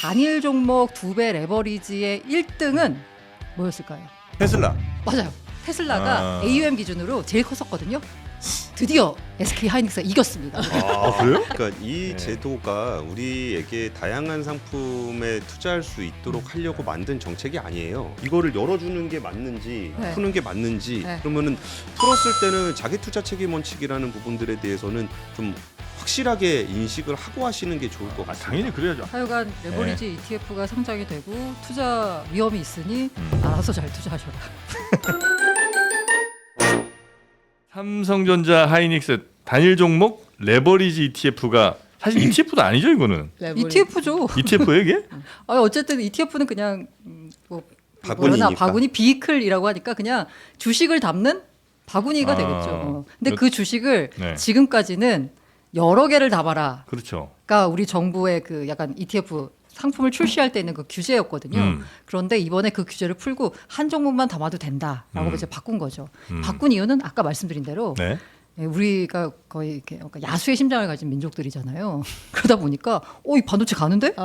단일 종목 2배 레버리지의 1등은 뭐였을까요? 테슬라. 맞아요. 테슬라가 아. AUM 기준으로 제일 컸었거든요. 드디어 SK 하이닉스가 이겼습니다. 아 그래요? 그러니까 이 네. 제도가 우리에게 다양한 상품에 투자할 수 있도록 하려고 만든 정책이 아니에요. 이거를 열어주는 게 맞는지 네. 푸는 게 맞는지 네. 그러면은 풀었을 때는 자기 투자 책임 원칙이라는 부분들에 대해서는 좀 확실하게 인식을 하고 하시는 게 좋을 것 아, 같습니다. 당연히 그래야죠. 하여간 레버리지 ETF가 상장이 되고 투자 위험이 있으니 알아서 잘 투자하셔라. 삼성전자 하이닉스 단일 종목 레버리지 ETF가 사실 ETF도 아니죠 이거는. ETF죠. ETF예요 이게? 어쨌든 ETF는 그냥 뭐 바구니니까. 바구니 비클이라고 하니까 그냥 주식을 담는 바구니가 아, 되겠죠. 근데 그 주식을 네. 지금까지는 여러 개를 담아라. 그렇죠. 그러니까 우리 정부의 그 약간 ETF 상품을 출시할 때 있는 그 규제였거든요. 그런데 이번에 그 규제를 풀고 한 종목만 담아도 된다라고 이제 바꾼 거죠. 바꾼 이유는 아까 말씀드린 대로 네. 우리가 거의 이렇게 야수의 심장을 가진 민족들이잖아요. 그러다 보니까 이 반도체 가는데?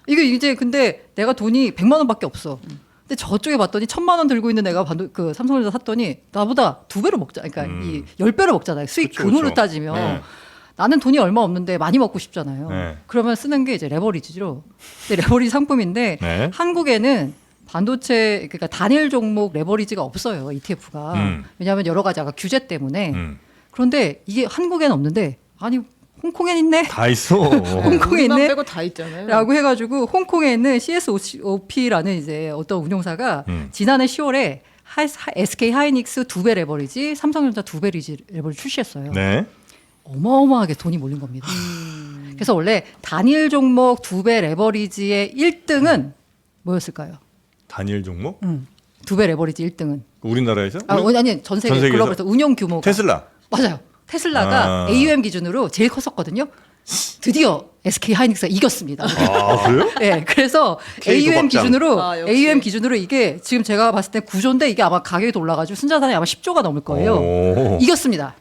이게 이제 근데 내가 돈이 100만 원밖에 없어. 근데 저쪽에 봤더니 1000만 원 들고 있는 애가 그 삼성전자 샀더니 나보다 2배로 먹자. 그러니까 이 10배로 먹잖아요. 수익 그쵸, 금으로 그쵸. 따지면. 네. 나는 돈이 얼마 없는데 많이 먹고 싶잖아요. 네. 그러면 쓰는 게 이제 레버리지로. 근데 레버리지 상품인데 네. 한국에는 반도체 그러니까 단일 종목 레버리지가 없어요. ETF가. 왜냐하면 여러 가지 아까 규제 때문에. 그런데 이게 한국에는 없는데 아니 홍콩엔 있네. 다 있어. 홍콩에 우리만 있네. 빼고 다 있잖아요. 라고 해가지고 홍콩에 있는 CSOP라는 이제 어떤 운용사가 지난해 10월에 SK 하이닉스 2배 레버리지, 삼성전자 2배 레버리지 출시했어요. 네. 어마어마하게 돈이 몰린 겁니다. 그래서 원래 단일 종목 2배 레버리지의 1등은 뭐였을까요? 단일 종목? 2배 레버리지 1등은. 우리나라에서? 아니 전 세계 전 세계에서? 글로벌에서 운용 규모가 테슬라. 맞아요. 테슬라가 아. AUM 기준으로 제일 컸었거든요. 드디어 SK 하이닉스가 이겼습니다. 아 그래요? 네, 그래서 K AUM 도박장. 기준으로 역시. AUM 기준으로 이게 지금 제가 봤을 때 9조인데 이게 아마 가격이 올라가지고 순자산이 아마 10조가 넘을 거예요. 오. 이겼습니다.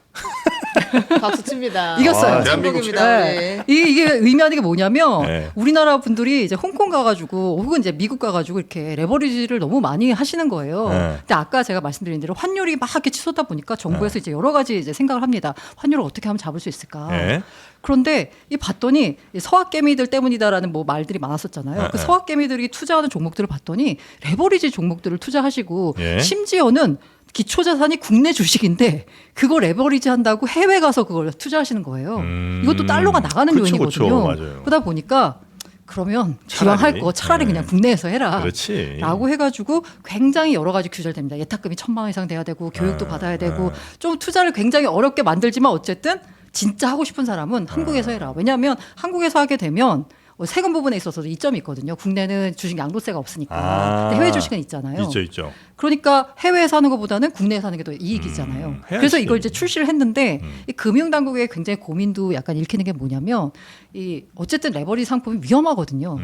박수 칩니다. 이겼어요. 대한민국입니다. 네. 이게 의미하는 게 뭐냐면 네. 우리나라 분들이 이제 홍콩 가가지고 혹은 이제 미국 가가지고 이렇게 레버리지를 너무 많이 하시는 거예요. 네. 근데 아까 제가 말씀드린 대로 환율이 막 이렇게 치솟다 보니까 정부에서 이제 여러 가지 이제 생각을 합니다. 환율을 어떻게 하면 잡을 수 있을까? 네. 그런데 이 봤더니 이 서학개미들 때문이다라는 뭐 말들이 많았었잖아요. 네, 그 네. 서학개미들이 투자하는 종목들을 봤더니 레버리지 종목들을 투자하시고 예. 심지어는 기초자산이 국내 주식인데 그거 레버리지 한다고 해외 가서 그걸 투자하시는 거예요. 이것도 달러가 나가는 그쵸, 요인이거든요. 그쵸, 맞아요. 그러다 보니까 그러면 기왕 할 거 차라리 네. 그냥 국내에서 해라. 그렇지. 라고 해가지고 굉장히 여러 가지 규제를 됩니다. 예탁금이 1000만 원 이상 돼야 되고 교육도 받아야 되고 좀 투자를 굉장히 어렵게 만들지만 어쨌든 진짜 하고 싶은 사람은 한국에서 해라. 왜냐하면 한국에서 하게 되면 세금 부분에 있어서도 이점이 있거든요. 국내는 주식 양도세가 없으니까. 근데 해외 주식은 있잖아요. 있죠. 그러니까 해외에서 하는 것보다는 국내에서 하는 게 더 이익이잖아요. 해야지. 그래서 이걸 이제 출시를 했는데 이 금융당국의 굉장히 고민도 약간 읽히는 게 뭐냐면 이 어쨌든 레버리지 상품이 위험하거든요.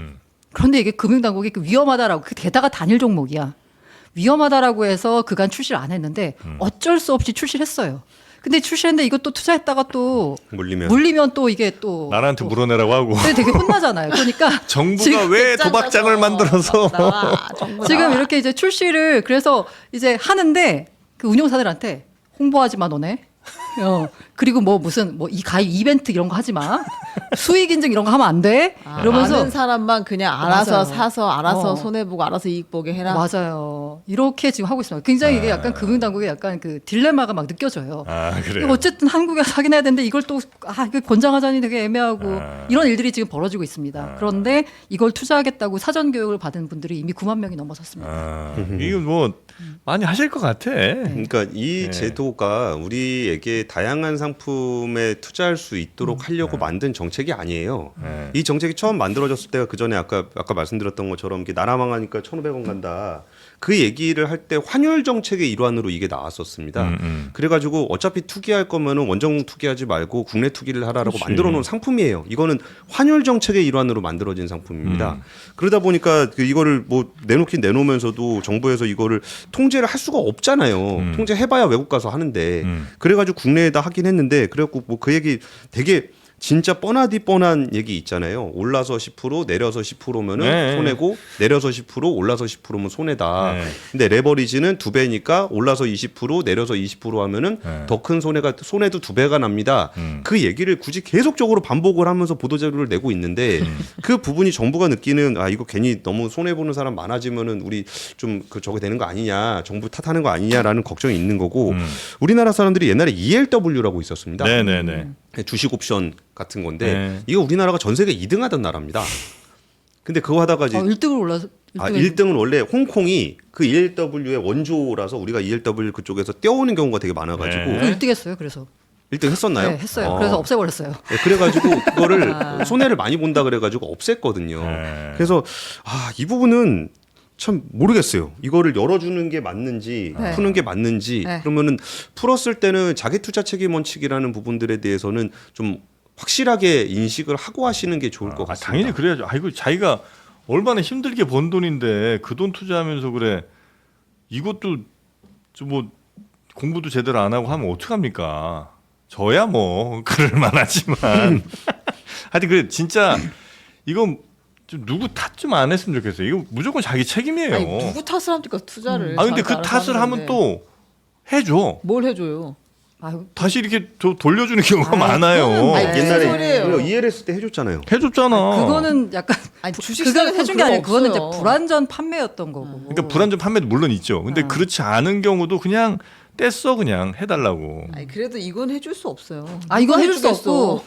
그런데 이게 금융당국이 그 위험하다라고 게다가 단일 종목이야. 위험하다라고 해서 그간 출시를 안 했는데 어쩔 수 없이 출시를 했어요. 근데 출시했는데 이것도 투자했다가 또 물리면 또 이게 또 나라한테 물어내라고 하고. 근데 되게 혼나잖아요. 그러니까 정부가 지금 왜 도박장을 만들어서 지금 이렇게 이제 출시를 그래서 이제 하는데 그 운용사들한테 홍보하지 마 너네. 그리고 뭐 무슨 뭐 이 가입 이벤트 이런 거 하지 마. 수익 인증 이런 거 하면 안 돼. 이러면서 아는 사람만 그냥 알아서 맞아요. 사서 알아서 어. 손해 보고 알아서 이익 보게 해라. 맞아요. 이렇게 지금 하고 있습니다. 굉장히 이게 약간 금융당국의 약간 그 딜레마가 막 느껴져요. 아 그래요. 이거 어쨌든 한국에서 하긴 해야 되는데 이걸 또 이거 권장하자니 되게 애매하고 이런 일들이 지금 벌어지고 있습니다. 그런데 이걸 투자하겠다고 사전 교육을 받은 분들이 이미 9만 명이 넘어섰습니다. 이거 뭐 많이 하실 것 같아. 그러니까 이 네. 제도가 우리에게 다양한 상품에 투자할 수 있도록 하려고 만든 정책이 아니에요. 네. 이 정책이 처음 만들어졌을 때가 그 전에 아까 말씀드렸던 것처럼 이게 나라 망하니까 1,500원 간다. 그 얘기를 할 때 환율 정책의 일환으로 이게 나왔었습니다. 그래가지고 어차피 투기할 거면은 원정 투기하지 말고 국내 투기를 하라라고 그렇지. 만들어 놓은 상품이에요. 이거는 환율 정책의 일환으로 만들어진 상품입니다. 그러다 보니까 이거를 뭐 내놓긴 내놓으면서도 정부에서 이거를 통제를 할 수가 없잖아요. 통제해봐야 외국 가서 하는데 그래가지고 국내에다 하긴 했는데 그래갖고 뭐 그 얘기 되게 진짜 뻔하디 뻔한 얘기 있잖아요. 올라서 10% 내려서 10%면은 네. 손해고 내려서 10% 올라서 10%면 손해다. 네. 근데 레버리지는 2배니까 올라서 20% 내려서 20% 하면은 네. 더 큰 손해도 2배가 납니다. 그 얘기를 굳이 계속적으로 반복을 하면서 보도자료를 내고 있는데 그 부분이 정부가 느끼는 아 이거 괜히 너무 손해 보는 사람 많아지면은 우리 좀 그 저게 되는 거 아니냐, 정부 탓하는 거 아니냐라는 걱정이 있는 거고 우리나라 사람들이 옛날에 ELW라고 있었습니다. 네네네. 주식 옵션 같은 건데 네. 이거 우리나라가 전 세계 2등 하던 나라입니다. 근데 그거 하다가 이제 1등을 올라서 1등은 원래 홍콩이 그 ELW의 원조라서 우리가 ELW 그쪽에서 떼어오는 경우가 되게 많아가지고 네. 1등 했어요. 그래서 1등 했었나요? 네, 했어요. 그래서 없애버렸어요. 네, 그래가지고 그거를 손해를 많이 본다 그래가지고 없앴거든요. 네. 그래서 이 부분은 참 모르겠어요. 이거를 열어주는 게 맞는지 네. 푸는 게 맞는지 네. 그러면은 풀었을 때는 자기 투자 책임 원칙이라는 부분들에 대해서는 좀 확실하게 인식을 하고 하시는 게 좋을 것 같습니다. 당연히 그래야죠. 아이고 자기가 얼마나 힘들게 번 돈인데 그 돈 투자하면서 그래. 이것도 좀 뭐 공부도 제대로 안 하고 하면 어떡합니까? 저야 뭐 그럴 만하지만 하여튼 그래 진짜 이건 좀 누구 탓 좀 안 했으면 좋겠어요. 이거 무조건 자기 책임이에요. 아니, 누구 탓을 합니까 투자를? 아 근데 그 자기가 탓을 알아서 하면 하는데. 또 해줘. 뭘 해줘요? 아유, 다시 이렇게 돌려주는 경우가 아이, 많아요. 그거는 아니, 무슨 옛날에 소리예요? ELS 때 해줬잖아요. 해줬잖아. 그거는 약간 아니 주식 그건 시장에서 해준 게 아니고 그거는 이제 없어요. 불안전 판매였던 거고. 그러니까 불안전 판매도 물론 있죠. 근데 그렇지 않은 경우도 그냥 뗐어 그냥 해달라고. 아니 그래도 이건 해줄 수 없어요. 아 이건 누가 해줄 수 해주겠어? 없고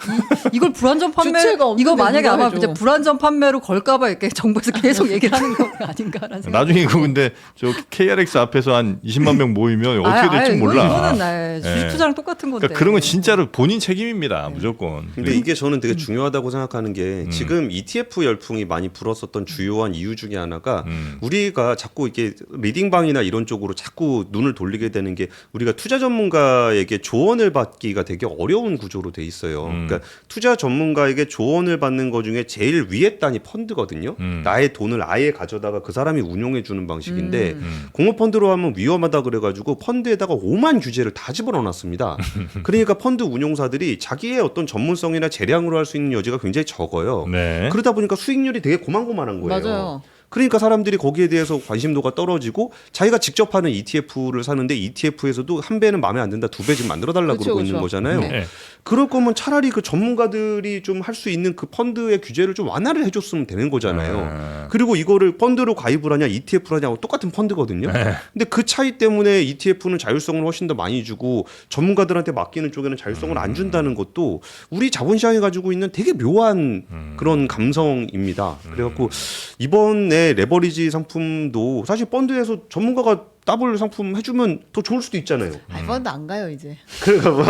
이걸 불안전 판매 주체가 없는데 이거 만약에 누가 아마 해줘? 이제 불안전 판매로 걸까봐 이렇게 정부에서 계속 얘기를 하는 거 아닌가라는 생각. 나중에 이거 근데 저 KRX 앞에서 한 20만 명 모이면 어떻게 될지 몰라. 이거는 네, 주식 예. 투자랑 똑같은 건데. 그러니까 그런 건 진짜로 본인 책임입니다. 무조건. 근데 이게 저는 되게 중요하다고 생각하는 게 지금 ETF 열풍이 많이 불었었던 주요한 이유 중에 하나가 우리가 자꾸 이게 리딩방이나 이런 쪽으로 자꾸 눈을 돌리게 되는 게 우리가 투자 전문가에게 조언을 받기가 되게 어려운 구조로 돼 있어요. 그러니까 투자 전문가에게 조언을 받는 것 중에 제일 위에 단이 펀드거든요. 나의 돈을 아예 가져다가 그 사람이 운용해 주는 방식인데 공모펀드로 하면 위험하다 그래가지고 펀드에다가 오만 규제를 다 집어넣어놨습니다. 그러니까 펀드 운용사들이 자기의 어떤 전문성이나 재량으로 할 수 있는 여지가 굉장히 적어요. 네. 그러다 보니까 수익률이 되게 고만고만한 거예요. 맞아요. 그러니까 사람들이 거기에 대해서 관심도가 떨어지고 자기가 직접 하는 ETF를 사는데 ETF에서도 한 배는 마음에 안 든다, 2배 좀 만들어 달라고 그쵸, 그러고 그쵸. 있는 거잖아요. 네. 그럴 거면 차라리 그 전문가들이 좀 할 수 있는 그 펀드의 규제를 좀 완화를 해줬으면 되는 거잖아요. 그리고 이거를 펀드로 가입을 하냐 ETF를 하냐고 똑같은 펀드거든요. 근데 그 차이 때문에 ETF는 자율성을 훨씬 더 많이 주고 전문가들한테 맡기는 쪽에는 자율성을 안 준다는 것도 우리 자본시장이 가지고 있는 되게 묘한 그런 감성입니다. 그래갖고 이번에 레버리지 상품도 사실 펀드에서 전문가가 더블 상품 해주면 더 좋을 수도 있잖아요. 펀드 안 가요 이제. 그러니까 뭐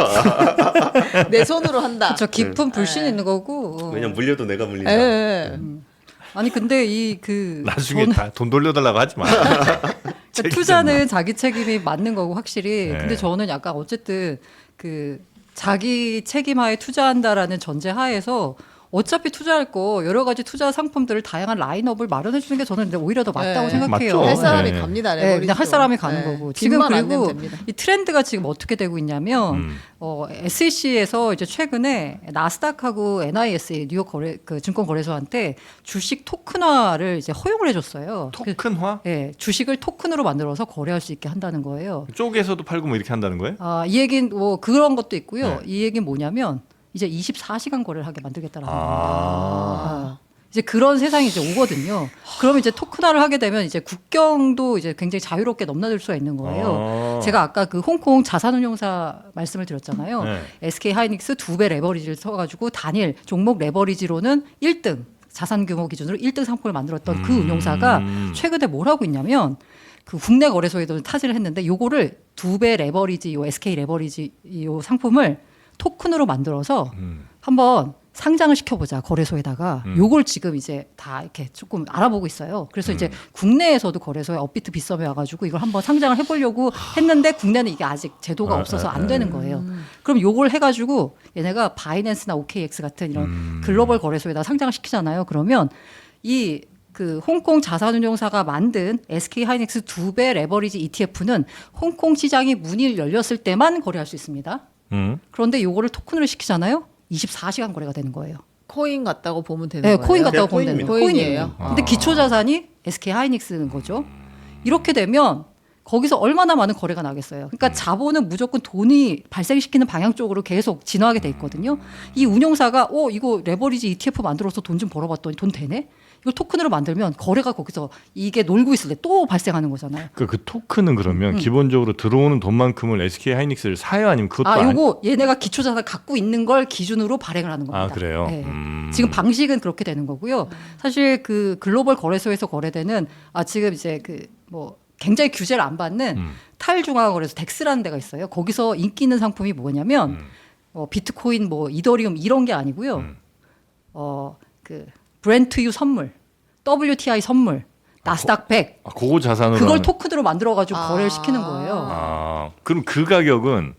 내 손으로 한다. 저 깊은 불신이 있는 거고. 왜냐면 물려도 내가 물린다. 예. 아니 근데 이 나중에 다 돈 돌려달라고 하지 마. 그러니까 투자는 자기 책임이 맞는 거고 확실히. 네. 근데 저는 약간 어쨌든 그 자기 책임하에 투자한다라는 전제 하에서 어차피 투자할 거 여러 가지 투자 상품들을 다양한 라인업을 마련해 주는 게 저는 오히려 더 맞다고 네. 생각해요. 맞죠. 할 사람이 네. 갑니다. 네, 레버리지도. 그냥 할 사람이 가는 네. 거고 지금 빚만 안 그리고 내면 됩니다. 이 트렌드가 지금 어떻게 되고 있냐면 SEC에서 이제 최근에 나스닥하고 NIS 뉴욕 거래 그 증권거래소한테 주식 토큰화를 이제 허용을 해줬어요. 토큰화? 예, 주식을 토큰으로 만들어서 거래할 수 있게 한다는 거예요. 쪽에서도 팔고 뭐 이렇게 한다는 거예요? 이 얘기는 뭐 그런 것도 있고요. 네. 이 얘기는 뭐냐면 이제 24시간 거래를 하게 만들겠다라는 겁니다. 아. 이제 그런 세상이 이제 오거든요. 그러면 이제 토큰화를 하게 되면 이제 국경도 이제 굉장히 자유롭게 넘나들 수가 있는 거예요. 제가 아까 그 홍콩 자산운용사 말씀을 드렸잖아요. 네. SK 하이닉스 2배 레버리지를 써가지고 단일 종목 레버리지로는 1등 자산 규모 기준으로 1등 상품을 만들었던 그 운용사가 최근에 뭘 하고 있냐면 그 국내 거래소에도 타지를 했는데 요거를 2배 레버리지 요 SK 레버리지 요 상품을 토큰으로 만들어서 한번 상장을 시켜보자 거래소에다가 요걸 지금 이제 다 이렇게 조금 알아보고 있어요. 그래서 이제 국내에서도 거래소에 업비트 빗썸에 와가지고 이걸 한번 상장을 해보려고 했는데 국내는 이게 아직 제도가 없어서 안 되는 거예요. 그럼 요걸 해가지고 얘네가 바이낸스나 OKX 같은 이런 글로벌 거래소에다 상장을 시키잖아요. 그러면 이 그 홍콩 자산운용사가 만든 SK 하이닉스 2배 레버리지 ETF는 홍콩 시장이 문이 열렸을 때만 거래할 수 있습니다. 그런데 요거를 토큰으로 시키잖아요. 24시간 거래가 되는 거예요. 코인 같다고 보면 되는 네, 거예요. 코인 같다고 그냥 보면 되는 거예요. 코인이에요. 근데 기초 자산이 SK 하이닉스는 거죠. 이렇게 되면 거기서 얼마나 많은 거래가 나겠어요. 그러니까 자본은 무조건 돈이 발생시키는 방향 쪽으로 계속 진화하게 돼 있거든요. 이 운용사가 이거 레버리지 ETF 만들어서 돈 좀 벌어봤더니 돈 되네? 이걸 토큰으로 만들면 거래가 거기서 이게 놀고 있을 때 또 발생하는 거잖아요. 그 토큰은 그러면 기본적으로 들어오는 돈만큼을 SK 하이닉스를 사요 아니면 그것도 요거 얘네가 기초 자산 갖고 있는 걸 기준으로 발행을 하는 겁니다. 아 그래요? 네. 지금 방식은 그렇게 되는 거고요. 사실 그 글로벌 거래소에서 거래되는 지금 이제 굉장히 규제를 안 받는 탈중앙거래소 덱스라는 데가 있어요. 거기서 인기 있는 상품이 뭐냐면 비트코인 이더리움 이런 게 아니고요. 그 브렌트유 선물, WTI 선물, 나스닥 100 그거 자산으로 그걸 하는- 토큰으로 만들어 가지고 거래를 시키는 거예요. 그럼 그 가격은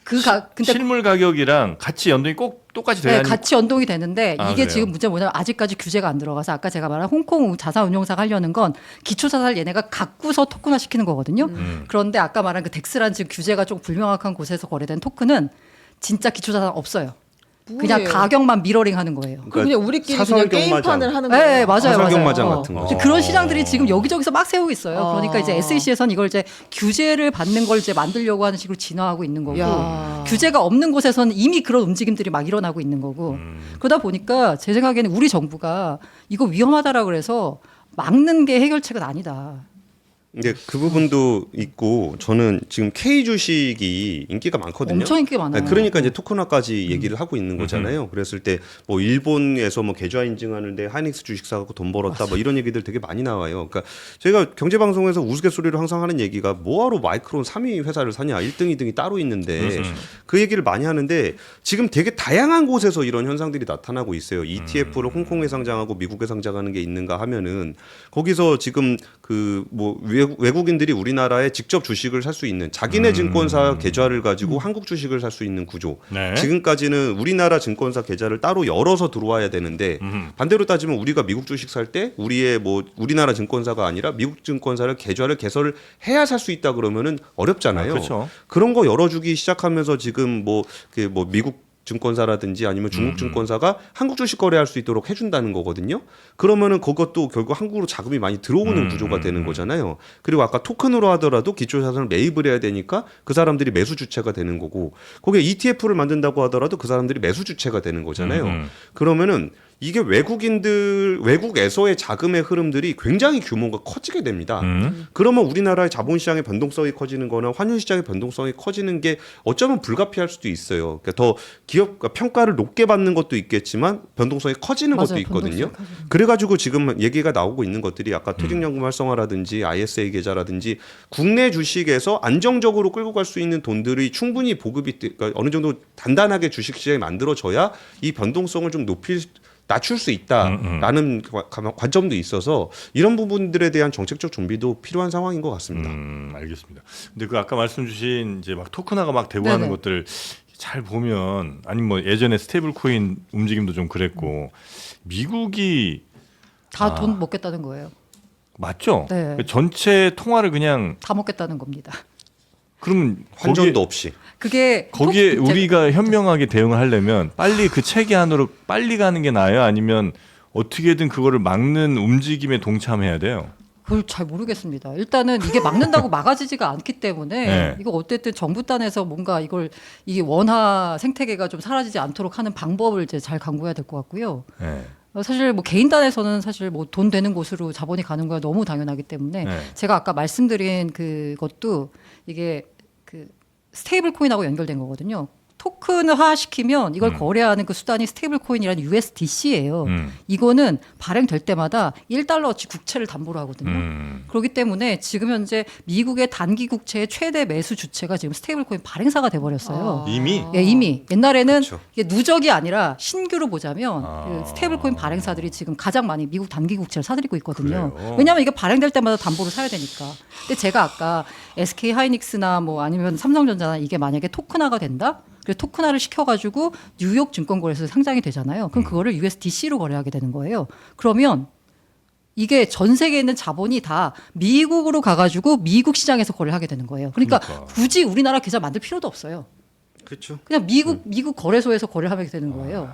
근데 실물 가격이랑 같이 연동이 꼭 똑같이 돼야 같이 연동이 되는데 이게 그래요? 지금 문제가 뭐냐면 아직까지 규제가 안 들어가서 아까 제가 말한 홍콩 자산운용사가 하려는 건 기초 자산을 얘네가 갖고서 토큰화 시키는 거거든요. 그런데 아까 말한 그 덱스란 지금 규제가 좀 불명확한 곳에서 거래된 토큰은 진짜 기초 자산 없어요. 그냥 뭐예요? 가격만 미러링 하는 거예요. 그럼 그냥 우리끼리 그냥 사설경마장. 게임판을 하는 거예요. 네, 맞아요. 사설경마장 맞아요. 같은 거죠. 그런 시장들이 지금 여기저기서 막 세우고 있어요. 그러니까 이제 SEC에서는 이걸 이제 규제를 받는 걸 이제 만들려고 하는 식으로 진화하고 있는 거고 야. 규제가 없는 곳에서는 이미 그런 움직임들이 막 일어나고 있는 거고 그러다 보니까 제 생각에는 우리 정부가 이거 위험하다라 그래서 막는 게 해결책은 아니다. 근데 그 부분도 있고 저는 지금 K 주식이 인기가 많거든요. 엄청 인기가 많아요. 그러니까 이제 토큰화까지 얘기를 하고 있는 거잖아요. 그랬을 때 일본에서 계좌 인증하는데 하이닉스 주식 사갖고 돈 벌었다 이런 얘기들 되게 많이 나와요. 그러니까 저희가 경제방송에서 우스갯소리로 항상 하는 얘기가 뭐하러 마이크론 3위 회사를 사냐 1등 2등이 따로 있는데 그 얘기를 많이 하는데 지금 되게 다양한 곳에서 이런 현상들이 나타나고 있어요. ETF를 홍콩에 상장하고 미국에 상장하는 게 있는가 하면은 거기서 지금 외국인들이 우리나라에 직접 주식을 살 수 있는 자기네 증권사 계좌를 가지고 한국 주식을 살 수 있는 구조. 네. 지금까지는 우리나라 증권사 계좌를 따로 열어서 들어와야 되는데 반대로 따지면 우리가 미국 주식 살 때 우리의 우리나라 증권사가 아니라 미국 증권사를 계좌를 개설을 해야 살 수 있다 그러면은 어렵잖아요. 그렇죠. 그런 거 열어주기 시작하면서 지금 미국 증권사라든지 아니면 중국 증권사가 한국 주식 거래할 수 있도록 해준다는 거거든요. 그러면은 그것도 결국 한국으로 자금이 많이 들어오는 구조가 되는 거잖아요. 그리고 아까 토큰으로 하더라도 기초 자산을 매입을 해야 되니까 그 사람들이 매수 주체가 되는 거고, 거기에 ETF를 만든다고 하더라도 그 사람들이 매수 주체가 되는 거잖아요. 그러면은 이게 외국에서의 자금의 흐름들이 굉장히 규모가 커지게 됩니다. 그러면 우리나라의 자본시장의 변동성이 커지는 거나 환율시장의 변동성이 커지는 게 어쩌면 불가피할 수도 있어요. 그러니까 더 기업가 평가를 높게 받는 것도 있겠지만 변동성이 커지는 것도 있거든요. 그래가지고 지금 얘기가 나오고 있는 것들이 아까 퇴직연금 활성화라든지 ISA 계좌라든지 국내 주식에서 안정적으로 끌고 갈 수 있는 돈들이 충분히 보급이 그러니까 어느 정도 단단하게 주식시장이 만들어져야 이 변동성을 좀 낮출 수 있다라는 관점도 있어서 이런 부분들에 대한 정책적 준비도 필요한 상황인 것 같습니다. 알겠습니다. 근데 그 아까 말씀 주신 이제 토큰화가 막 되고 하는 것들 잘 보면 예전에 스테이블 코인 움직임도 좀 그랬고 미국이 다 돈 먹겠다는 거예요. 맞죠? 네. 전체 통화를 그냥 다 먹겠다는 겁니다. 그럼 환전도 없이. 거기에 우리가 현명하게 대응을 하려면 빨리 그 체계 안으로 빨리 가는 게 나아요? 아니면 어떻게든 그거를 막는 움직임에 동참해야 돼요? 그걸 잘 모르겠습니다. 일단은 이게 막는다고 막아지지가 않기 때문에 네. 이거 어쨌든 정부 단에서 뭔가 이게 원화 생태계가 좀 사라지지 않도록 하는 방법을 이제 잘 강구해야 될 것 같고요. 네. 사실 개인 단에서는 사실 돈 되는 곳으로 자본이 가는 거야 너무 당연하기 때문에 제가 아까 말씀드린 그것도 이게 스테이블 코인하고 연결된 거거든요. 토큰화 시키면 이걸 거래하는 그 수단이 스테이블 코인이라는 USDC예요. 이거는 발행될 때마다 1달러어치 국채를 담보로 하거든요. 그렇기 때문에 지금 현재 미국의 단기 국채의 최대 매수 주체가 지금 스테이블 코인 발행사가 돼 버렸어요. 이미? 예, 이미 옛날에는 그렇죠. 이게 누적이 아니라 신규로 보자면 그 스테이블 코인 발행사들이 지금 가장 많이 미국 단기 국채를 사들이고 있거든요. 그래요? 왜냐하면 이게 발행될 때마다 담보를 사야 되니까. 근데 제가 아까 SK 하이닉스나 아니면 삼성전자나 이게 만약에 토큰화가 된다? 그래서 토큰화를 시켜가지고 뉴욕 증권거래소에 상장이 되잖아요. 그럼 그거를 USDC로 거래하게 되는 거예요. 그러면 이게 전 세계에 있는 자본이 다 미국으로 가가지고 미국 시장에서 거래를 하게 되는 거예요. 그러니까 굳이 우리나라 계좌 만들 필요도 없어요. 그렇죠. 그냥 미국 거래소에서 거래를 하게 되는 거예요.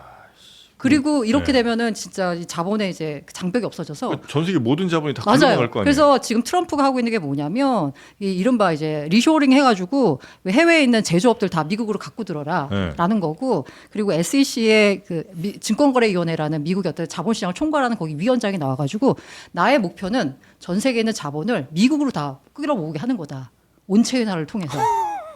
그리고 이렇게 되면은 진짜 이 자본의 이제 장벽이 없어져서 전 세계 모든 자본이 다 글로 맞아요. 나갈 거 아니에요. 그래서 지금 트럼프가 하고 있는 게 뭐냐면 이 이른바 이제 리쇼링 해가지고 해외에 있는 제조업들 다 미국으로 갖고 들어라라는 거고, 그리고 SEC의 그 증권거래위원회라는 미국의 어떤 자본시장을 총괄하는 거기 위원장이 나와가지고 나의 목표는 전 세계에 있는 자본을 미국으로 다 끌어모으게 하는 거다. 온체인화를 통해서.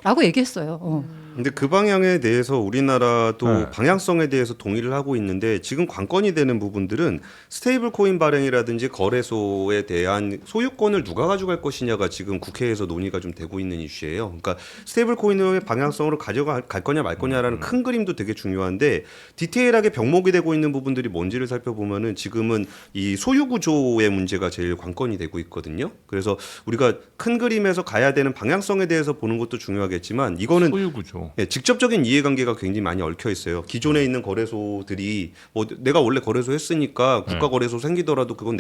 라고 얘기했어요. 근데 그 방향에 대해서 우리나라도 네. 방향성에 대해서 동의를 하고 있는데 지금 관건이 되는 부분들은 스테이블 코인 발행이라든지 거래소에 대한 소유권을 누가 가져갈 것이냐가 지금 국회에서 논의가 좀 되고 있는 이슈예요. 그러니까 스테이블 코인의 방향성으로 가져갈 거냐 말 거냐라는 큰 그림도 되게 중요한데 디테일하게 병목이 되고 있는 부분들이 뭔지를 살펴보면은 지금은 이 소유 구조의 문제가 제일 관건이 되고 있거든요. 그래서 우리가 큰 그림에서 가야 되는 방향성에 대해서 보는 것도 중요하겠지만 이거는 소유 구조. 예, 직접적인 이해관계가 굉장히 많이 얽혀 있어요. 기존에 있는 거래소들이 뭐 내가 원래 거래소 했으니까 국가 거래소 생기더라도 그건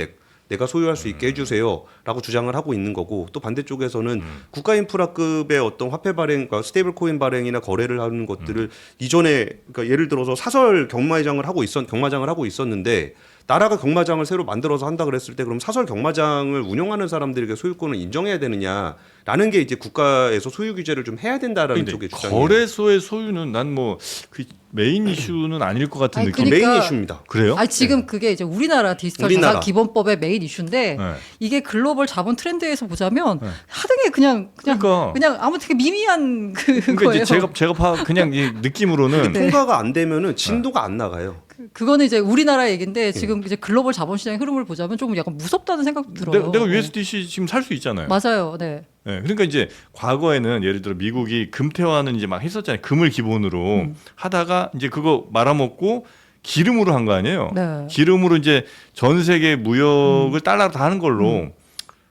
내가 소유할 수 있게 해주세요라고 주장을 하고 있는 거고, 또 반대쪽에서는 국가 인프라급의 어떤 화폐 발행, 그러니까 스테이블 코인 발행이나 거래를 하는 것들을 이전에 그러니까 예를 들어서 사설 경마장을 하고 있었는데 나라가 경마장을 새로 만들어서 한다 그랬을 때 그럼 사설 경마장을 운영하는 사람들에게 소유권을 인정해야 되느냐라는 게 이제 국가에서 소유 규제를 좀 해야 된다라는 근데 쪽의 주장이에요. 거래소의 소유는 난 뭐 그 메인 이슈는 아닐 것 같은 아니, 느낌. 그러니까- 메인 이슈입니다. 그래요? 아니 지금 그게 이제 우리나라 디지털 우리나라. 자산 기본법의 메인 이슈인데 네. 이게 글로벌 자본 트렌드에서 보자면 네. 하등에 그냥 그러니까. 아무튼 되게 미미한 그러니까 거예요. 이제 제가 그냥 이 느낌으로는 네. 통과가 안 되면은 진도가 안 나가요. 그거는 이제 우리나라 얘기인데 지금 이제 글로벌 자본시장의 흐름을 보자면 조금 약간 무섭다는 생각도 들어요. 내가 USDC 지금 살 수 있잖아요. 맞아요. 네. 네, 그러니까 이제 과거에는 예를 들어 미국이 금태화는 이제 막 했었잖아요. 금을 기본으로 하다가 이제 그거 말아먹고 기름으로 한 거 아니에요. 네. 기름으로 이제 전 세계 무역을 달러로 다 하는 걸로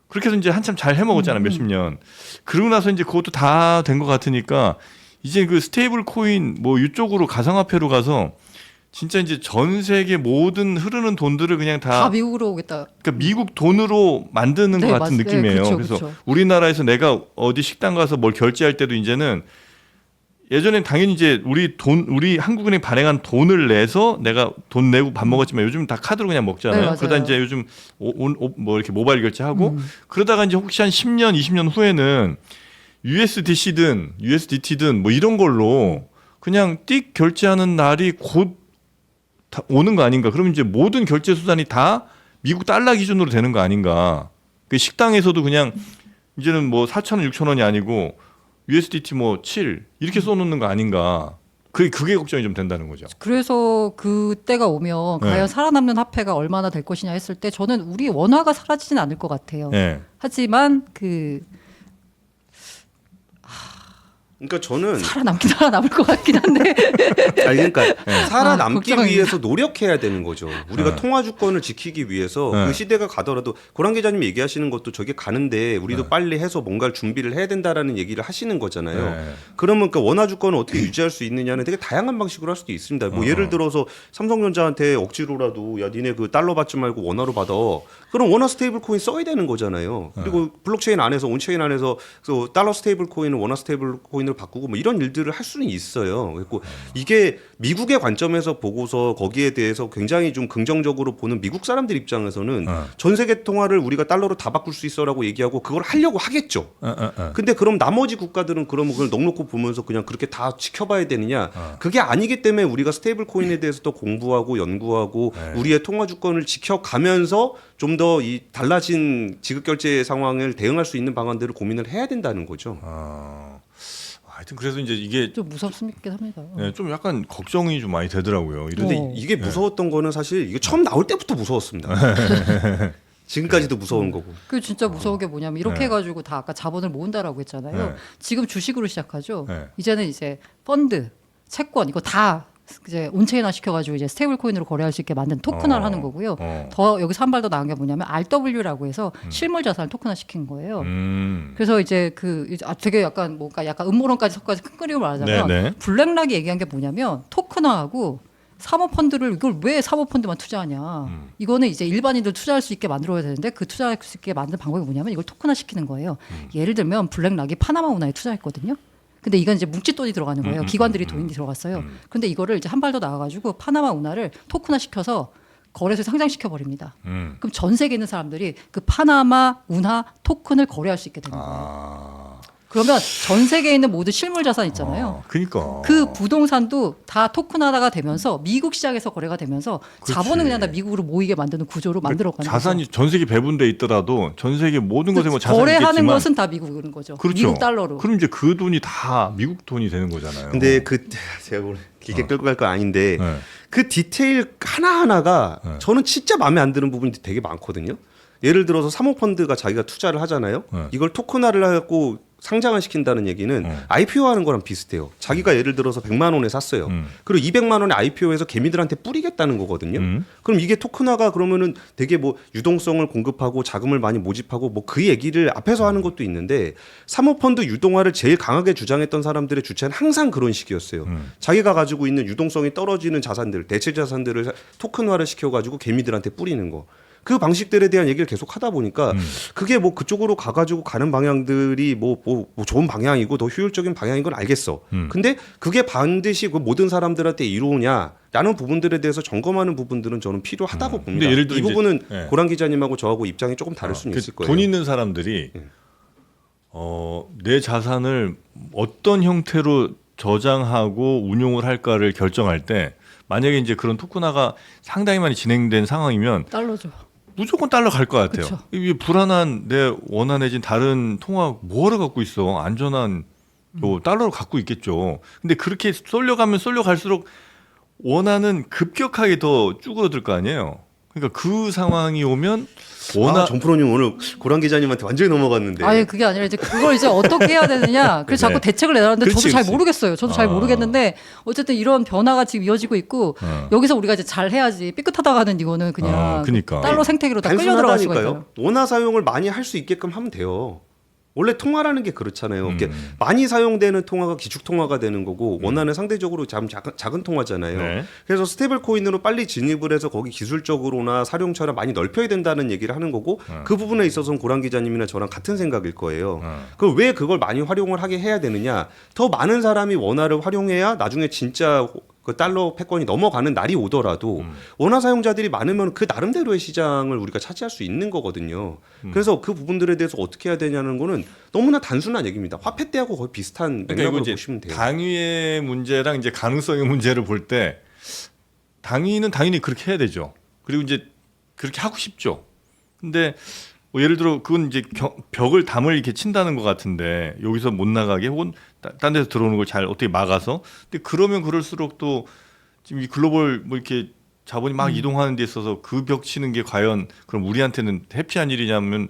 그렇게 해서 이제 한참 잘 해먹었잖아요. 몇십 년. 그러고 나서 이제 그것도 다 된 것 같으니까 이제 그 스테이블 코인 뭐 이쪽으로 가상화폐로 가서 진짜 이제 전 세계 모든 흐르는 돈들을 그냥 다 미국으로 오겠다. 그러니까 미국 돈으로 만드는 네, 것 같은 맞- 네, 느낌이에요. 그쵸, 그래서 그쵸. 우리나라에서 내가 어디 식당 가서 뭘 결제할 때도 이제는 예전엔 당연히 이제 우리 한국은행 발행한 돈을 내서 내가 돈 내고 밥 먹었지만 요즘 다 카드로 그냥 먹잖아요. 네, 맞아요. 그러다 이제 요즘 뭐 이렇게 모바일 결제하고 그러다가 이제 혹시 한 10년, 20년 후에는 USDC든 USDT든 뭐 이런 걸로 그냥 띡 결제하는 날이 곧 오는 거 아닌가? 그러면 이제 모든 결제 수단이 다 미국 달러 기준으로 되는 거 아닌가? 그 식당에서도 그냥 이제는 뭐 4,000원, 6,000원이 아니고 USDT 뭐 7 이렇게 써놓는 거 아닌가? 그게 걱정이 좀 된다는 거죠. 그래서 그때가 오면 네. 과연 살아남는 화폐가 얼마나 될 것이냐 했을 때 저는 우리 원화가 사라지진 않을 것 같아요. 네. 하지만 그러니까 저는 살아남을 것 같긴 한데 아니 그러니까 살아남기 걱정입니다. 위해서 노력해야 되는 거죠. 우리가 네. 통화 주권을 지키기 위해서 네. 그 시대가 가더라도 고란 기자님이 얘기하시는 것도 저게 가는데 우리도 빨리 해서 뭔가를 준비를 해야 된다라는 얘기를 하시는 거잖아요. 네. 그러면 그 원화 주권을 어떻게 유지할 수 있느냐는 되게 다양한 방식으로 할 수도 있습니다. 뭐 예를 들어서 삼성전자한테 억지로라도 야 니네 그 달러 받지 말고 원화로 받아. 그럼 원화 스테이블 코인 써야 되는 거잖아요. 그리고 블록체인 안에서 온체인 안에서 그 달러 스테이블 코인을 원화 스테이블 코인으로 바꾸고 뭐 이런 일들을 할 수는 있어요. 그리고 이게 미국의 관점에서 보고서 거기에 대해서 굉장히 좀 긍정적으로 보는 미국 사람들 입장에서는 전 세계 통화를 우리가 달러로 다 바꿀 수 있어라고 얘기하고 그걸 하려고 하겠죠. 근데 그럼 나머지 국가들은 그러면 그걸 넉넉히 보면서 그냥 그렇게 다 지켜봐야 되느냐? 그게 아니기 때문에 우리가 스테이블 코인에 대해서 또 공부하고 연구하고 우리의 통화 주권을 지켜가면서 좀 더 이 달라진 지급 결제 상황을 대응할 수 있는 방안들을 고민을 해야 된다는 거죠. 하여튼 그래서 이제 이게 좀 무섭긴 합니다. 네, 좀 약간 걱정이 좀 많이 되더라고요. 근데 어. 이게 무서웠던 거는 사실 이게 처음 나올 때부터 무서웠습니다. 지금까지도 무서운 거고. 그 진짜 무서운 게 뭐냐면 이렇게 네. 해가지고 다 아까 자본을 모은다라고 했잖아요. 네. 지금 주식으로 시작하죠. 네. 이제는 이제 펀드, 채권 이거 다 이제 온체인화 시켜가지고 이제 스테이블 코인으로 거래할 수 있게 만든 토큰화를 하는 거고요. 더 여기서 한 발 더 나은 게 뭐냐면 RW라고 해서 실물 자산을 토큰화 시킨 거예요. 그래서 이제 되게 약간 뭔가 약간 음모론까지 섞어서 큰 그림을 말하자면 네. 블랙락이 얘기한 게 뭐냐면 토큰화하고 사모펀드를 이걸 왜 사모펀드만 투자하냐. 이거는 이제 일반인들 투자할 수 있게 만들어야 되는데 그 투자할 수 있게 만든 방법이 뭐냐면 이걸 토큰화 시키는 거예요. 예를 들면 블랙락이 파나마 운하에 투자했거든요. 근데 이건 이제 뭉치 돈이 들어가는 거예요. 기관들이 돈이 들어갔어요. 근데 이거를 이제 한 발 더 나가가지고 파나마 운하를 토큰화 시켜서 거래소에 상장시켜 버립니다. 그럼 전 세계에 있는 사람들이 그 파나마 운하 토큰을 거래할 수 있게 되는 거예요. 아. 그러면 전 세계에 있는 모든 실물 자산 있잖아요. 그러니까. 그 부동산도 다 토큰화가 되면서 미국 시장에서 거래가 되면서 그렇지. 자본은 그냥 다 미국으로 모이게 만드는 구조로 만들어가는 자산이 전 세계 배분돼 있더라도 전 세계 모든 것에 뭐 자산이 거래하는 있겠지만 것은 다 미국인 거죠. 그렇죠. 미국 달러로. 그럼 이제 그 돈이 다 미국 돈이 되는 거잖아요. 근데 그 제가 오늘 길게 끌고 갈 건 아닌데 네. 그 디테일 하나하나가 네. 저는 진짜 마음에 안 드는 부분이 되게 많거든요. 예를 들어서 사모펀드가 자기가 투자를 하잖아요. 네. 이걸 토큰화를 하고 상장을 시킨다는 얘기는 IPO 하는 거랑 비슷해요. 자기가 예를 들어서 100만 원에 샀어요. 그리고 200만 원에 IPO해서 개미들한테 뿌리겠다는 거거든요. 그럼 이게 토큰화가 그러면은 되게 뭐 유동성을 공급하고 자금을 많이 모집하고 뭐 그 얘기를 앞에서 하는 것도 있는데 사모펀드 유동화를 제일 강하게 주장했던 사람들의 주체는 항상 그런 식이었어요. 자기가 가지고 있는 유동성이 떨어지는 자산들, 대체 자산들을 토큰화를 시켜가지고 개미들한테 뿌리는 거. 그 방식들에 대한 얘기를 계속 하다 보니까 그게 뭐 그쪽으로 가가지고 가는 방향들이 뭐 좋은 방향이고 더 효율적인 방향인 건 알겠어. 근데 그게 반드시 그 모든 사람들한테 이루느냐라는 부분들에 대해서 점검하는 부분들은 저는 필요하다고 봅니다. 근데 예를 들어 이 부분은 이제, 네. 고란 기자님하고 저하고 입장이 조금 다를 수는 있을 거예요. 돈 있는 사람들이 내 자산을 어떤 형태로 저장하고 운용을 할까를 결정할 때 만약에 이제 그런 토큰화가 상당히 많이 진행된 상황이면 달러죠. 무조건 달러 갈 것 같아요. 그쵸. 이게 불안한 내 원화 내진 다른 통화 뭐하러 갖고 있어? 안전한 달러로 갖고 있겠죠. 근데 그렇게 쏠려가면 쏠려갈수록 원화는 급격하게 더 쭈그러들 거 아니에요. 그러니까 그 상황이 오면 원화 정프로님 오늘 고란 기자님한테 완전히 넘어갔는데. 아예 그게 아니라 이제 그걸 이제 어떻게 해야 되느냐. 그래서 네. 자꾸 대책을 내라는데 그렇지, 저도 잘 그렇지. 모르겠어요. 저도 잘 모르겠는데 어쨌든 이런 변화가 지금 이어지고 있고 여기서 우리가 이제 잘 해야지 삐끗하다가는 이거는 그냥 그러니까. 달러 생태계로 다 끌려 들어갈 수가 있어요. 단순하다니까요. 원화 사용을 많이 할 수 있게끔 하면 돼요. 원래 통화라는 게 그렇잖아요. 이렇게 많이 사용되는 통화가 기축 통화가 되는 거고 원화는 상대적으로 작은 통화잖아요. 네. 그래서 스테이블 코인으로 빨리 진입을 해서 거기 기술적으로나 사용처를 많이 넓혀야 된다는 얘기를 하는 거고 그 부분에 있어서는 고란 기자님이나 저랑 같은 생각일 거예요. 그럼 왜 그걸 많이 활용을 하게 해야 되느냐? 더 많은 사람이 원화를 활용해야 나중에 진짜 그 달러 패권이 넘어가는 날이 오더라도 원화 사용자들이 많으면 그 나름대로의 시장을 우리가 차지할 수 있는 거거든요. 그래서 그 부분들에 대해서 어떻게 해야 되냐는 거는 너무나 단순한 얘기입니다. 화폐 때하고 거의 비슷한 그러니까 맥락으로 이거 이제 보시면 돼요. 당위의 문제랑 이제 가능성의 문제를 볼 때 당위는 당연히 그렇게 해야 되죠. 그리고 이제 그렇게 하고 싶죠. 근데 뭐 예를 들어 그건 이제 벽을 담을 이렇게 친다는 것 같은데 여기서 못 나가게 혹은 딴 데서 들어오는 걸 잘 어떻게 막아서 근데 그러면 그럴수록 또 지금 이 글로벌 뭐 이렇게 자본이 막 이동하는 데 있어서 그 벽 치는 게 과연 그럼 우리한테는 해피한 일이냐면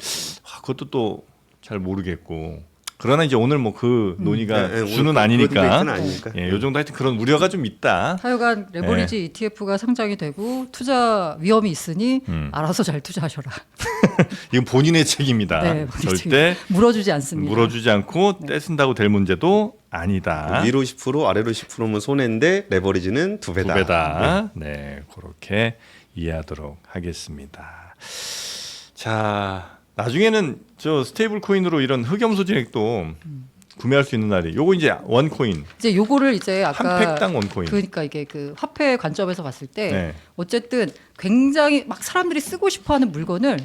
그것도 또 잘 모르겠고 그러나 이제 오늘 뭐 그 논의가 네, 주는 오늘 아니니까 디베이트는 아니니까. 예, 요 정도 하여튼 그런 우려가 좀 있다. 하여간 레버리지 ETF가 상장이 되고 투자 위험이 있으니 알아서 잘 투자하셔라. 이건 본인의 책임이다. 네, 절대 물어주지 않습니다. 물어주지 않고 떼쓴다고 될 문제도 아니다. 위로 10% 아래로 10%면 손해인데 레버리지는 두 배다. 두 배다. 네, 그렇게 이해하도록 하겠습니다. 자, 나중에는 저 스테이블 코인으로 이런 흑염소 진액도 구매할 수 있는 날이. 요거 이제 원 코인. 이제 요거를 이제 한 아까 팩당 원 코인. 그러니까 이게 그 화폐 관점에서 봤을 때 네. 어쨌든 굉장히 막 사람들이 쓰고 싶어하는 물건을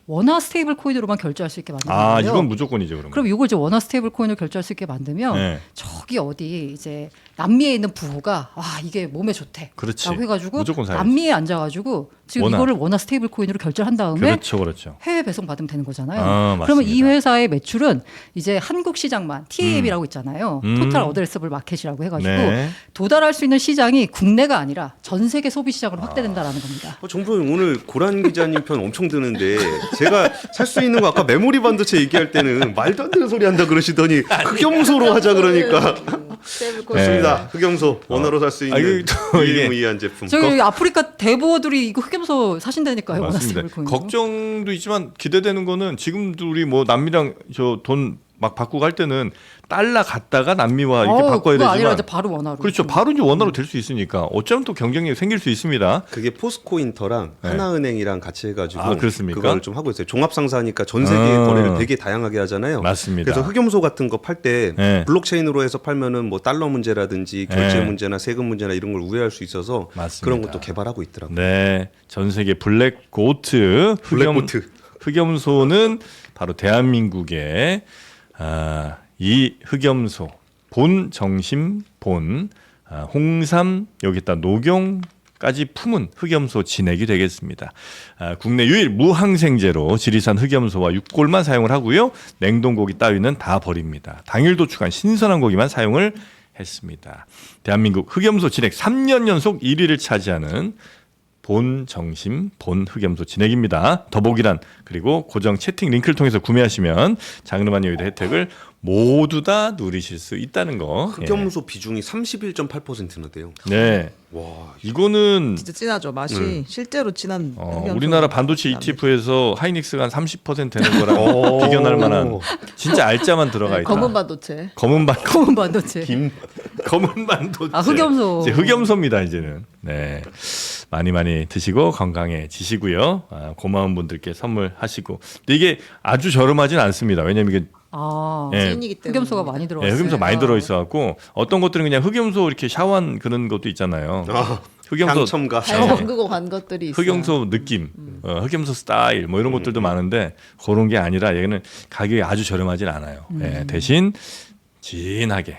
원화 스테이블 코인으로만 결제할 수 있게 만드는 거예요. 아, 이건 무조건이죠, 그러면. 그럼 이걸 이제 원화 스테이블 코인을 결제할 수 있게 만들면 네. 저기 어디 이제 남미에 있는 부부가 이게 몸에 좋대. 그렇지. 라고 해가지고 무조건 사야지. 남미에 앉아가지고 지금 원화. 이거를 원화 스테이블 코인으로 결제한 다음에 그렇죠, 그렇죠. 해외 배송 받으면 되는 거잖아요. 아, 그러면 이 맞습니다. 회사의 매출은 이제 한국 시장만 TAM이라고 있잖아요. 토탈 어드레서블 마켓이라고 해가지고 네. 도달할 수 있는 시장이 국내가 아니라 전 세계 소비 시장으로 확대된다라는 겁니다. 정프로님 오늘 고란 기자님 편 엄청 드는데 제가 살 수 있는 거 아까 메모리 반도체 얘기할 때는 말도 안 되는 소리 한다 그러시더니 흑염소로 하자 그러니까 스테이블 코인. 네. 좋습니다. 흑염소 원화로 살 수 있는 이게 또 이게 유일무이한 제품. 저기 여기 아프리카 대부어들이 이거 흑염소 사신다니까요. 원화 맞습니다. 스테이블 코인. 걱정도 있지만 기대되는 거는 지금도 우리 뭐 남미랑 저 돈 막 바꾸고 할 때는 달러 갖다가 남미화 이렇게 바꿔야 그거 아니라 되지만 이제 바로 원화로. 그렇죠. 바로 이제 원화로 될 수 있으니까 어쩌면 또 경쟁력이 생길 수 있습니다. 그게 포스코인터랑 네. 하나은행이랑 같이 해가지고 아, 그렇습니까? 그걸 좀 하고 있어요. 종합상사니까 전 세계 거래를 되게 다양하게 하잖아요. 맞습니다. 그래서 흑염소 같은 거 팔 때 네. 블록체인으로 해서 팔면은 뭐 달러 문제라든지 결제 네. 문제나 세금 문제나 이런 걸 우회할 수 있어서 맞습니다. 그런 것도 개발하고 있더라고요. 네, 전 세계 블랙고트 블랙고트. 흑염소는 바로 대한민국의 이 흑염소 본 정심 본 홍삼 여기다 녹용까지 품은 흑염소 진액이 되겠습니다. 국내 유일 무항생제로 지리산 흑염소와 육골만 사용을 하고요. 냉동고기 따위는 다 버립니다. 당일 도축한 신선한 고기만 사용을 했습니다. 대한민국 흑염소 진액 3년 연속 1위를 차지하는 본 정심 본 흑염소 진액입니다. 더보기란 그리고 고정 채팅 링크를 통해서 구매하시면 장르만 여의도 혜택을 모두 다 누리실 수 있다는 거. 흑염소 비중이 31.8%나 돼요. 예. 네, 와, 이거는 진짜 진하죠. 맛이 실제로 진한. 흑염소. 우리나라 반도체 ETF에서 하이닉스가 한 30% 되는 거랑 비견할 만한 진짜 알짜만 들어가 네, 있다. 검은 반도체. 검은 검은 반도체. 검은 반도체. 흑염소. 이제 흑염소입니다 이제는. 네, 많이 드시고 건강해지시고요. 고마운 분들께 선물하시고. 근데 이게 아주 저렴하진 않습니다. 왜냐면 이게 예. 찐이기 때문에. 흑염소가 많이 들어가. 네, 흑염소 많이 들어있어갖고 어떤 것들은 그냥 흑염소 이렇게 샤워한 그런 것도 있잖아요. 흑염소 향첨가. 잘 담그고 간 것들이 있어요. 흑염소 느낌, 흑염소 스타일 뭐 이런 것들도 많은데 그런 게 아니라 얘는 가격이 아주 저렴하진 않아요. 예, 대신 진하게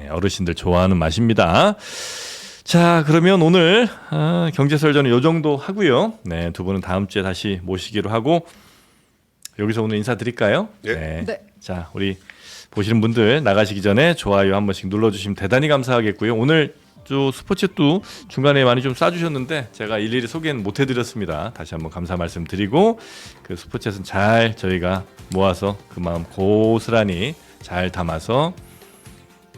어르신들 좋아하는 맛입니다. 자, 그러면 오늘 경제설전은 이 정도 하고요. 네, 두 분은 다음 주에 다시 모시기로 하고 여기서 오늘 인사드릴까요? 네. 네. 자, 우리 보시는 분들 나가시기 전에 좋아요 한 번씩 눌러주시면 대단히 감사하겠고요. 오늘 저 스포츠도 중간에 많이 좀 쏴주셨는데 제가 일일이 소개는 못 해드렸습니다. 다시 한번 감사 말씀드리고 그 스포츠는 잘 저희가 모아서 그 마음 고스란히 잘 담아서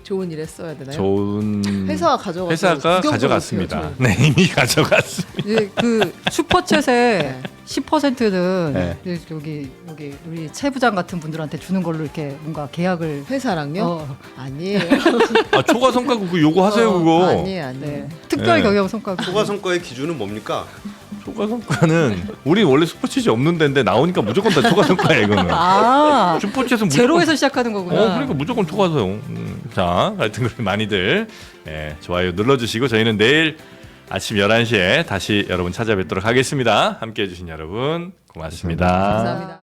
좋은 일에 써야 되나요? 좋은 회사가 가져가서 회사가 구경도 가져갔습니다. 못해요, 네, 이미 가져갔습니다. 이제 그 슈퍼챗의 네. 10%는 네. 여기 우리 최 부장 같은 분들한테 주는 걸로 이렇게 뭔가 계약을 회사랑요? 아니에요. 아, 초과 성과 그거 요구하세요 그거. 아니에요. 네. 특별 네. 경영 성과. 초과 성과의 기준은 뭡니까? 초과 성과는 우리 원래 스포츠지 없는 데인데 나오니까 무조건 다 초과 성과야 이거는. 아, 슈퍼챗은 제로에서 시작하는 거구나. 그러니까 무조건 초과서요. 자, 하여튼 그렇게 많이들 좋아요 눌러주시고 저희는 내일 아침 11시에 다시 여러분 찾아뵙도록 하겠습니다. 함께해 주신 여러분 고맙습니다. 감사합니다.